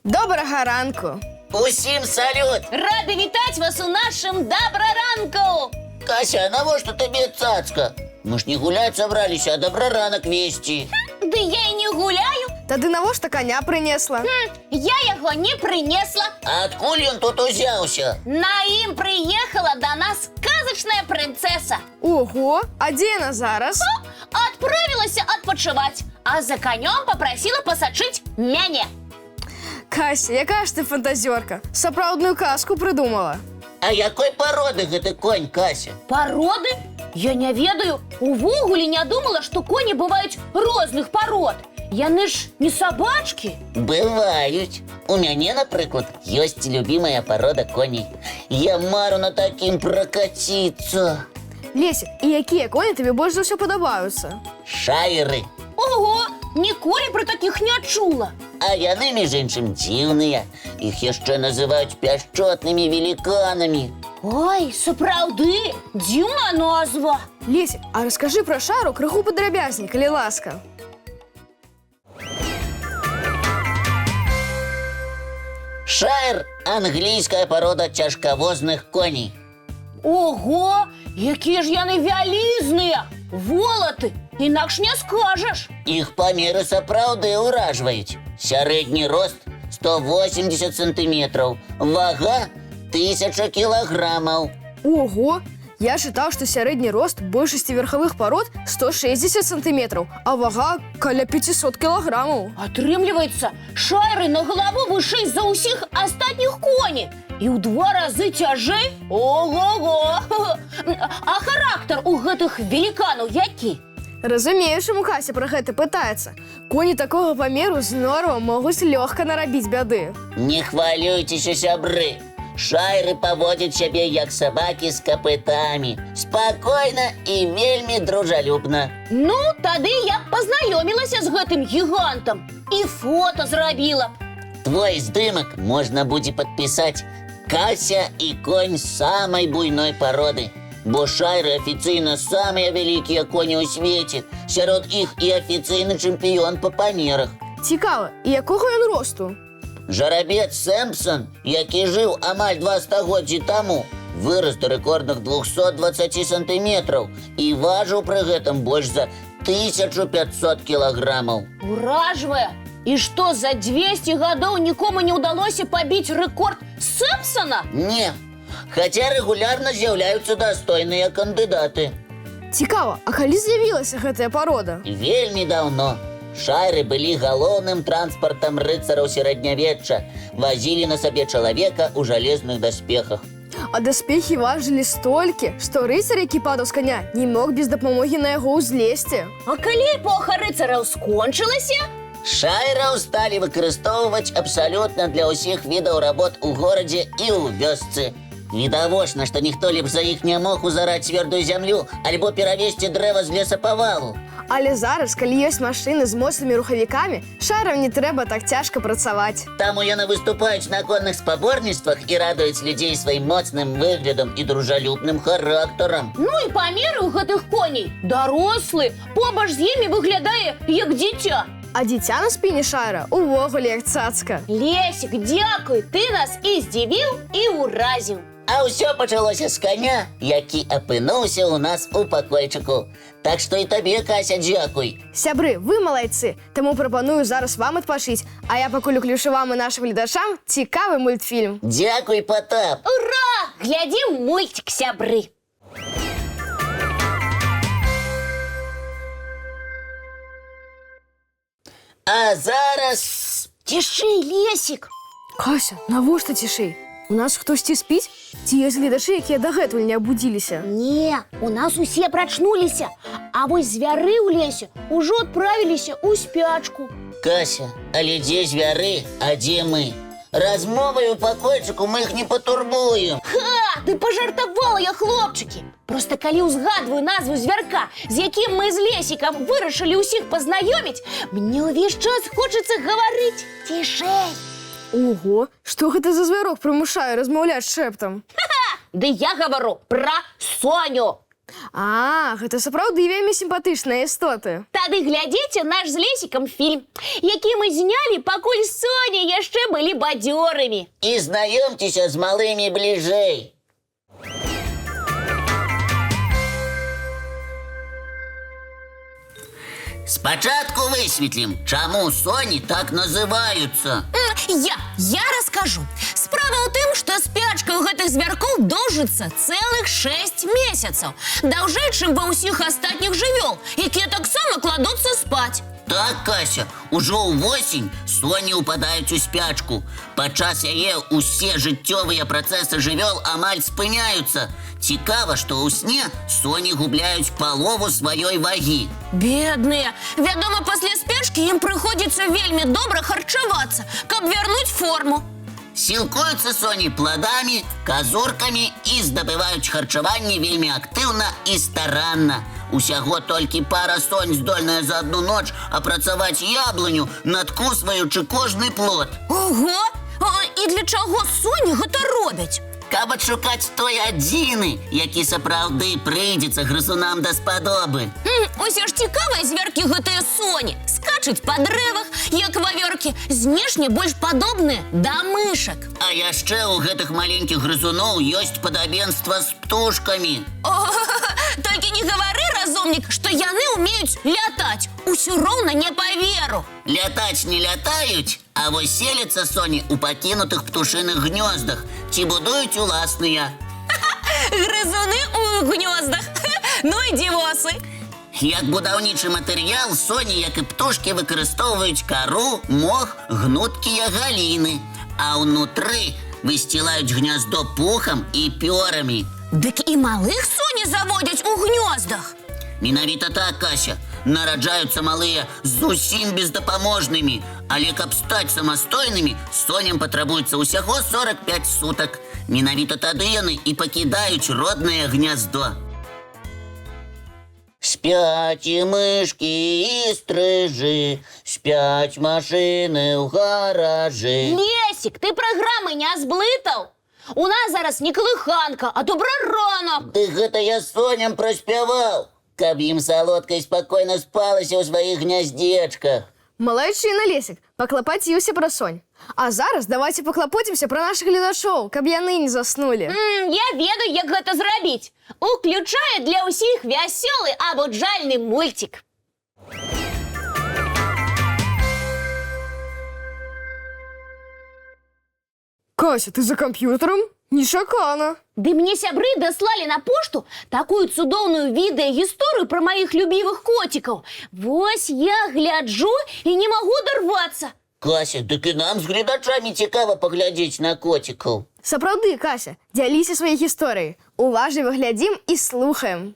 Доброго ранку! Усім салют! Рада вітати вас у нашому доброранку! Кася, а навошта тобі цацка? Мы ж не гулять собрались, а доброранок вести. Да я і не гуляю, Та ти навошта коня принесла? я його не принесла. А откуль он тут узявся? На ім приїхала до нас сказочная принцеса. Ого, а де вона зараз? Отправилась отпочивать, а за конем попросила посадчить мяне. Кася, яка ж ти фантазерка? Сапраўдную казку придумала. А якой породы гэты конь, Кася? Породы? Я не ведаю. Увогуле не думала, что кони бывают розных пород. Яны ж не собачки. Бывают. У мяне, напрыклад, ёсць любимая порода коней. Я мару на таким прокатиться. Лесик, і якія коні тобі больш за ўсё падабаюцца? Шайры. Ого, ніколі про таких не чула. А яны, між іншым, дзіўныя. Іх яшчэ называюць пяшчотнымі великанамі. Ой, сапраўды, дзіўная назва. Лесик, а расскажи про шару крыху падрабязней, калі ласка. Шайр – англійская порода цяжкавозных коней. Ого, якія ж яны вялізныя, волаты, інакш не скажаш. Іх памеры сапраўды ўражваюць. Сярэдні рост 180 сантиметров, вага 1000 килограммов. Ого, я читал, что средний рост большасці верховых пород 160 сантиметров, а вага каля 500 килограммов. Атрымліваецца, шайры на галаву вышэй за ўсіх астатніх коні і ў 2 разы цяжэй. Ого-го! А характар у гэтых великанаў які? Разумею, чаму Кася про гэта пытаецца. Коні такого памеру з норовам могуць лёгка нарабіць бяды. Не хвалюйцеся, сябры. Шайры паводзяць сябе як сабакі з капытамі. Спакойна і вельмі дружалюбна. Ну, тады я пазнаёмілася з гэтым гігантам і фота зрабіла. Твой здымак можна будзе падпісаць «Кася і конь самай буйной породы». Бо шайры афіцыйна самыя вялікія коні ў свеце. Сярод іх і афіцыйны чэмпіён па памерах. Цікава, і якога ён росту? Жарабец Сэмпсон, які жыў амаль 2 стагоддзі таму, вырас до рэкордных 220 сантиметров і важыў пры гэтым больш за 1500 кілаграмаў. Уражвае! І што, за 200 гадоў нікому не ўдалося пабіць рэкорд Сэмпсона? Не, хаця рэгулярна з'яўляюцца дастойныя кандыдаты. Цікава, а калі з'явілася гэтая парода? Вельмі даўно. Шайры былі галоўным транспартам рыцараў сярэднявечча, вазілі на сабе чалавека ў жалезных даспехах. А даспехі важылі столькі, што рыцар, які падаў з коня, не мог без дапамогі на яго ўзлезці. А калі эпоха рыцараў скончылася? Шайраў сталі выкарыстоўваць абсалютна для ўсіх відаў работ у горадзе і ў вёсцы. Відавочна, што ніхто лепш за іх не мог узараць цвёрдую зямлю альбо перавезці дрэва з лесапавалу. Але зараз, калі ёсць машыны з моцнымі рухавікамі, шайрам не трэба так цяжка працаваць. Таму яны выступаюць на конных спаборніцтвах і радуюць людзей сваім моцным выглядам і дружалюбным характарам. Ну і памеры ў гэтых коней дарослы, побач з імі выглядае як дзіця. А дзіця на спіне шайра увогуле як цацка. Лесік, дзякуй, ты нас і здзівіў, і ўразіў. А ўсё пачалося з коня, які апынуўся ў нас у пакойчыку. Так што і табе, Кася, дзякуй. Сябры, вы малайцы, таму прапаную зараз вам адпачыць, а я пакуль уключу вам і нашым гледачам цікавы мультфільм. Дзякуй, Потап. Ура! Глядзім мульцік, сябры. А зараз... Цішэй, Лесік. Кася, навошта цішэй? У нас хтосьці спіць? Ці ёсць гледачы, якія дагэтуль не абудзіліся? Не, у нас усе прачнуліся, а вось звяры ў лесе ўжо адправіліся ў спячку. Кася, але дзе звяры, а дзе мы? Размовай у пакойчыку мы іх не патурбуем. Ха, ты пажартавала я, хлопчыкі. Просто калі ўзгадваю назву звярка, з якім мы з Лесікам вырашылі ўсіх пазнаёміць, мне ўвесь час хочацца гаварыць цішэй. Ого, што гэта за звярок прымушае размаўляць шэптам? Ды я гавару пра Соню. Гэта сапраўды вельмі сімпатычныя істоты. Тады глядзіце наш з Лесікам фільм, які мы знялі, пакуль Соня яшчэ былі бадзёрымі. І знаёмцеся з малымі бліжэй. Спачатку высветлім, чаму соні так называюцца. Я раскажу. Справа ў тым, што спячка ў гэтых звяркоў доўжыцца цэлых 6 месяцаў. Даўжэй, чым ва ўсіх астатніх жывёл, якія таксама кладуцца спаць. Так, Кася, ужо ўвосень соні ўпадаюць у спячку. Падчас яе ўсе жыццёвыя працэсы жывёл амаль спыняюцца. Цікава, што ў сне соні губляюць палову сваёй вагі. Бедныя! Вядома, пасля спячкі ім прыходзіцца вельмі добра харчавацца, каб вярнуць форму. Сілкуюцца соні пладамі, казуркамі і здабываюць харчаванне вельмі актыўна і старанна. Усяго толькі пара сонь здольная за адну ноч апрацаваць яблыню, надкусваючы кожны плод. Ого! І для чаго соні гэта робяць? Каб адшукаць той адзіны, які сапраўды прыйдзецца грызунам даспадобы. Усе ж цікавыя звяркі гэтыя соні. Скачуць па дрэвах, як вавёркі, знешне больш падобныя да мышак. А яшчэ ў гэтых маленькіх грызуноў ёсць падабенства з птушкамі. Толькі не гавары, разумнік, што яны ўмеюць лятаць. Усё роўна не паверу. Лятаць не лятаюць, а вось селяцца соні ў пакінутых птушыных гнёздах ці будуюць уласныя. Грызуны ў гнёздах. Ну і дзівосы. Як будаўнічы матэрыял, соні, як і птушкі, выкарыстоўваюць кару, мох, гнуткія галіны, а ўнутры высцілаюць гняздо пухам і пёрамі. Дык і малых соні заводзяць у гнёздах. Менавіта так, Кася. Нараджаюцца малыя зусім бездапаможнымі, але каб стаць самастойнымі, соням патрабуецца ўсяго 45 сутак. Менавіта тады яны і пакідаюць роднае гняздо. Спяць і мышкі, і стрыжы, спяць машыны ў гаражы. Лесік, ты праграмы не зблытаў? У нас зараз не калыханка, а добраранак. Ды гэта я соням праспяваў, каб ім салодка і спакойна спалася ў сваіх гняздзечках. Малайчына, Лесік, паклапаціўся пра сонь. А зараз давайце паклапоцімся пра нашых гледачоў, каб яны не заснулі. Я ведаю, як гэта зрабіць. Уключаю для ўсіх вясёлы абуджальны мульцік. Кася, ты за камп'ютарам? Нечакана. Ды мне сябры даслалі на пошту такую цудоўную відэагісторыю пра маіх любімых коцікаў. Вось я гляджу і не магу дарвацца. Кася, дык і нам з гледачамі цікава паглядзець на коцікаў. Сапраўды, Кася, дзяліся сваёй гісторыяй. Уважліва глядзім і слухаем.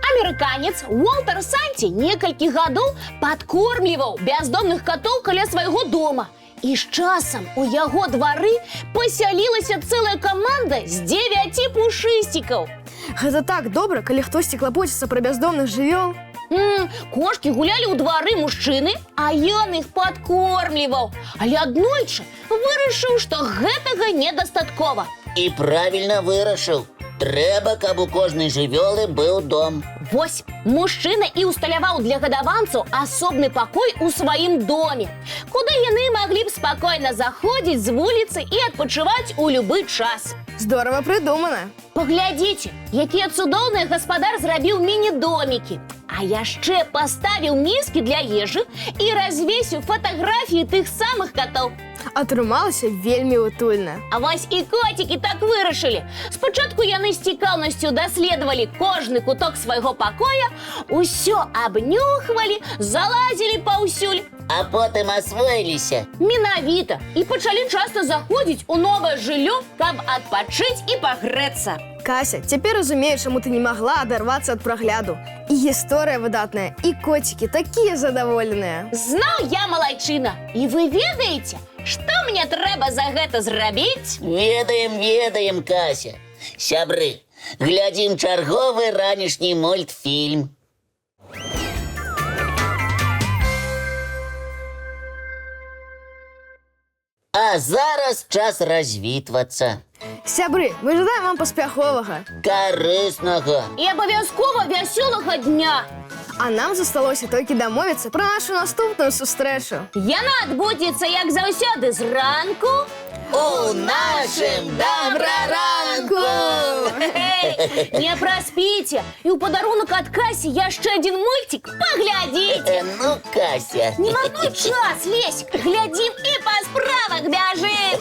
Амерыканец Уолтер Санці некалькі гадоў падкормліваў бяздомных катоў каля свайго дома. І з часам у яго двары пасялілася цэлая каманда з 9 пушысцікаў. Гэта так добра, калі хтосьці клапоціцца пра бяздомных жывёл. Кошкі гулялі ў двары мужчыны, а ён іх падкормліваў. Але аднойчы вырашыў, што гэтага недастаткова. І правільна вырашыў. Трэба, каб у кожнай жывёлы быў дом. Вось, мужчына і ўсталяваў для гадаванцаў асобны пакой у сваім доме, куды яны маглі б спакойна заходзіць з вуліцы і адпачываць у любы час. Здорава прыдумана. Паглядзіце, якія цудоўныя гаспадар зрабіў міні-домікі. А яшчэ паставіў міскі для ежы і развесіў фатаграфіі тых самых катоў. Атрымалася вельмі утульна. А вось і коцікі так вырашылі. Спачатку яны з цікаўнасцю даследавалі кожны куток свайго пакоя, усё абнюхвалі, залазілі паўсюль. А потым асвоіліся. Менавіта. І пачалі часта заходзіць у новае жыллё, каб адпачыць і пагрэцца. Кася, цяпер разумею, чаму ты не магла адарвацца ад прагляду. І гісторыя выдатная, і коцікі такія задаволеныя. Знаў я, малайчына. І вы ведаеце, што мне трэба за гэта зрабіць? Ведаем, Кася. Сябры, глядзім чарговы ранішні мультфільм. А зараз час развітвацца. Сябры, мы жадаем вам паспяховага. Карыснага. І абавязкова вясёлага дня. А нам засталося толькі дамовіцца пра нашу наступную сустрэчу. Яна адбудзецца, як заўсёды, зранку. У нашым добраранку! Не праспіце. І ў падарунак ад Касі яшчэ адзін мульцік. Паглядзіце. Ну, Кася. Не марнуй час, Лесь. Глядзім і па справах бяжым.